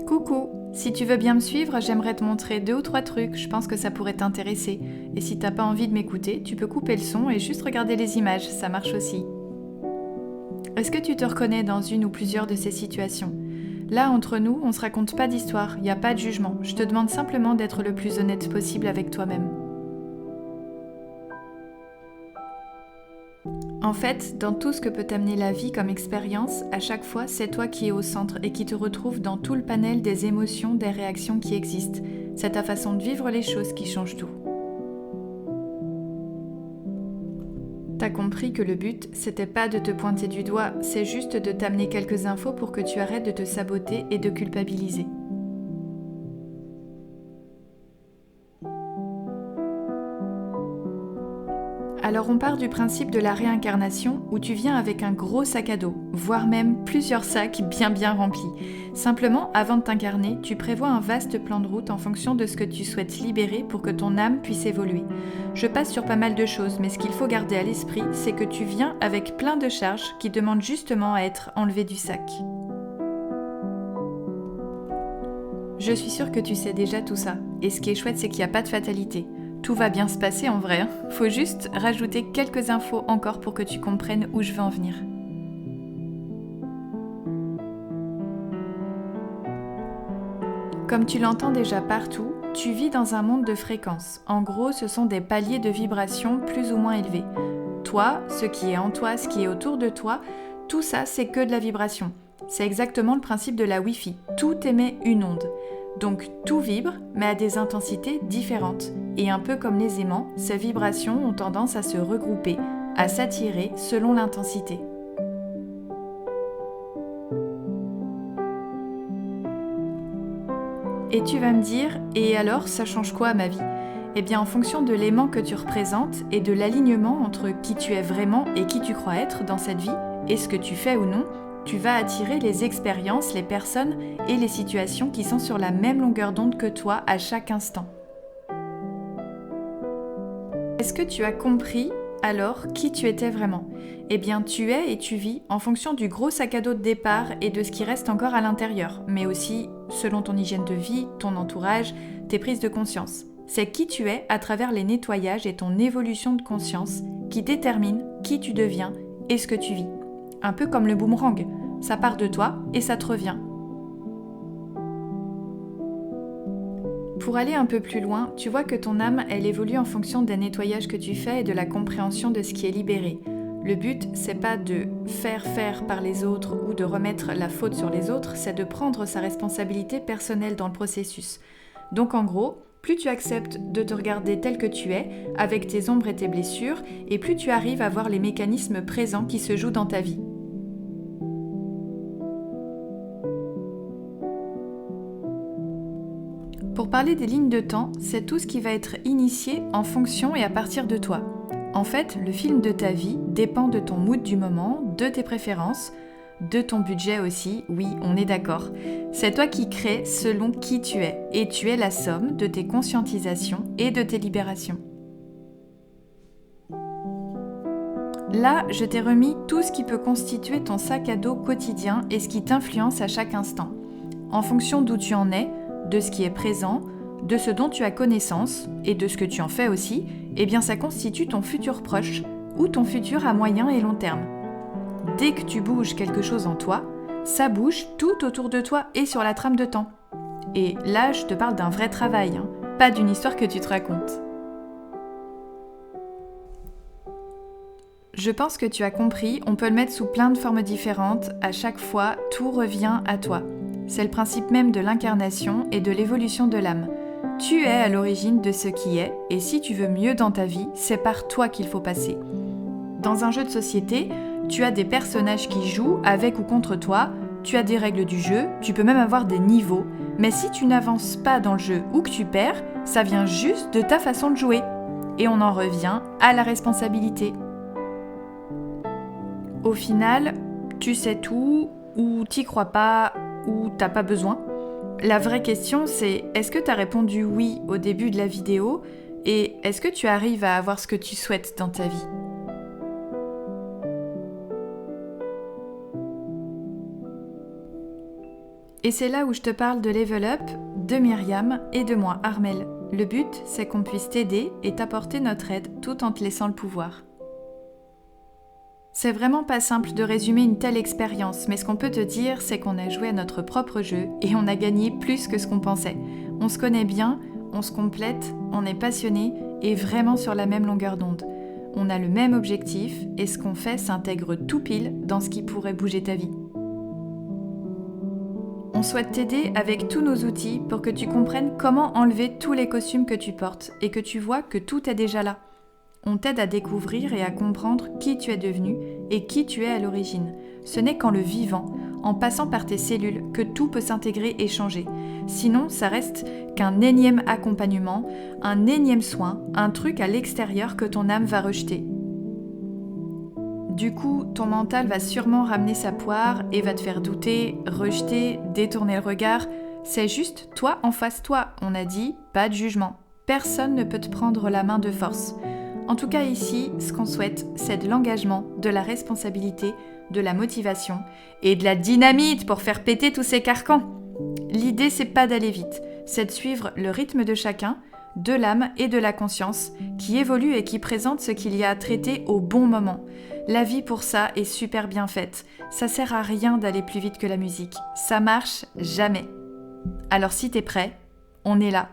Coucou! Si tu veux bien me suivre, j'aimerais te montrer 2 ou 3 trucs, je pense que ça pourrait t'intéresser. Et si t'as pas envie de m'écouter, tu peux couper le son et juste regarder les images, ça marche aussi. Est-ce que tu te reconnais dans une ou plusieurs de ces situations? Là, entre nous, on se raconte pas d'histoire, y a pas de jugement, je te demande simplement d'être le plus honnête possible avec toi-même. En fait, dans tout ce que peut t'amener la vie comme expérience, à chaque fois, c'est toi qui es au centre et qui te retrouve dans tout le panel des émotions, des réactions qui existent. C'est ta façon de vivre les choses qui change tout. T'as compris que le but, c'était pas de te pointer du doigt, c'est juste de t'amener quelques infos pour que tu arrêtes de te saboter et de culpabiliser. Alors on part du principe de la réincarnation où tu viens avec un gros sac à dos, voire même plusieurs sacs bien remplis. Simplement, avant de t'incarner, tu prévois un vaste plan de route en fonction de ce que tu souhaites libérer pour que ton âme puisse évoluer. Je passe sur pas mal de choses, mais ce qu'il faut garder à l'esprit, c'est que tu viens avec plein de charges qui demandent justement à être enlevées du sac. Je suis sûre que tu sais déjà tout ça, et ce qui est chouette, c'est qu'il n'y a pas de fatalité. Tout va bien se passer en vrai, faut juste rajouter quelques infos encore pour que tu comprennes où je veux en venir. Comme tu l'entends déjà partout, tu vis dans un monde de fréquences. En gros, ce sont des paliers de vibrations plus ou moins élevés. Toi, ce qui est en toi, ce qui est autour de toi, tout ça, c'est que de la vibration. C'est exactement le principe de la Wi-Fi. Tout émet une onde. Donc tout vibre, mais à des intensités différentes. Et un peu comme les aimants, ces vibrations ont tendance à se regrouper, à s'attirer selon l'intensité. Et tu vas me dire, et alors, ça change quoi à ma vie? Eh bien, en fonction de l'aimant que tu représentes et de l'alignement entre qui tu es vraiment et qui tu crois être dans cette vie, et ce que tu fais ou non, tu vas attirer les expériences, les personnes et les situations qui sont sur la même longueur d'onde que toi à chaque instant. Est-ce que tu as compris alors qui tu étais vraiment? Eh bien, tu es et tu vis en fonction du gros sac à dos de départ et de ce qui reste encore à l'intérieur, mais aussi selon ton hygiène de vie, ton entourage, tes prises de conscience. C'est qui tu es à travers les nettoyages et ton évolution de conscience qui détermine qui tu deviens et ce que tu vis. Un peu comme le boomerang, ça part de toi et ça te revient. Pour aller un peu plus loin, tu vois que ton âme, elle évolue en fonction des nettoyages que tu fais et de la compréhension de ce qui est libéré. Le but, c'est pas de faire par les autres ou de remettre la faute sur les autres, c'est de prendre sa responsabilité personnelle dans le processus. Donc en gros, plus tu acceptes de te regarder tel que tu es, avec tes ombres et tes blessures, et plus tu arrives à voir les mécanismes présents qui se jouent dans ta vie. Pour parler des lignes de temps, c'est tout ce qui va être initié en fonction et à partir de toi. En fait, le film de ta vie dépend de ton mood du moment, de tes préférences, de ton budget aussi, oui, on est d'accord. C'est toi qui crées selon qui tu es, et tu es la somme de tes conscientisations et de tes libérations. Là, je t'ai remis tout ce qui peut constituer ton sac à dos quotidien et ce qui t'influence à chaque instant. En fonction d'où tu en es, de ce qui est présent, de ce dont tu as connaissance et de ce que tu en fais aussi, eh bien ça constitue ton futur proche ou ton futur à moyen et long terme. Dès que tu bouges quelque chose en toi, ça bouge tout autour de toi et sur la trame de temps. Et là, je te parle d'un vrai travail, pas d'une histoire que tu te racontes. Je pense que tu as compris, on peut le mettre sous plein de formes différentes, à chaque fois, tout revient à toi. C'est le principe même de l'incarnation et de l'évolution de l'âme. Tu es à l'origine de ce qui est, et si tu veux mieux dans ta vie, c'est par toi qu'il faut passer. Dans un jeu de société, tu as des personnages qui jouent avec ou contre toi, tu as des règles du jeu, tu peux même avoir des niveaux, mais si tu n'avances pas dans le jeu ou que tu perds, ça vient juste de ta façon de jouer. Et on en revient à la responsabilité. Au final, tu sais tout, ou t'y crois pas, ou t'as pas besoin. La vraie question, c'est est-ce que t'as répondu oui au début de la vidéo et est-ce que tu arrives à avoir ce que tu souhaites dans ta vie? Et c'est là où je te parle de Level Up, de Myriam et de moi, Armelle. Le but, c'est qu'on puisse t'aider et t'apporter notre aide tout en te laissant le pouvoir. C'est vraiment pas simple de résumer une telle expérience, mais ce qu'on peut te dire, c'est qu'on a joué à notre propre jeu et on a gagné plus que ce qu'on pensait. On se connaît bien, on se complète, on est passionné et vraiment sur la même longueur d'onde. On a le même objectif et ce qu'on fait s'intègre tout pile dans ce qui pourrait bouger ta vie. On souhaite t'aider avec tous nos outils pour que tu comprennes comment enlever tous les costumes que tu portes et que tu vois que tout est déjà là. On t'aide à découvrir et à comprendre qui tu es devenu et qui tu es à l'origine. Ce n'est qu'en le vivant, en passant par tes cellules, que tout peut s'intégrer et changer. Sinon, ça reste qu'un énième accompagnement, un énième soin, un truc à l'extérieur que ton âme va rejeter. Du coup, ton mental va sûrement ramener sa poire et va te faire douter, rejeter, détourner le regard. C'est juste toi en face toi, on a dit, pas de jugement. Personne ne peut te prendre la main de force. En tout cas ici, ce qu'on souhaite, c'est de l'engagement, de la responsabilité, de la motivation et de la dynamite pour faire péter tous ces carcans. L'idée, c'est pas d'aller vite, c'est de suivre le rythme de chacun, de l'âme et de la conscience, qui évolue et qui présente ce qu'il y a à traiter au bon moment. La vie pour ça est super bien faite. Ça sert à rien d'aller plus vite que la musique. Ça marche jamais. Alors si t'es prêt, on est là.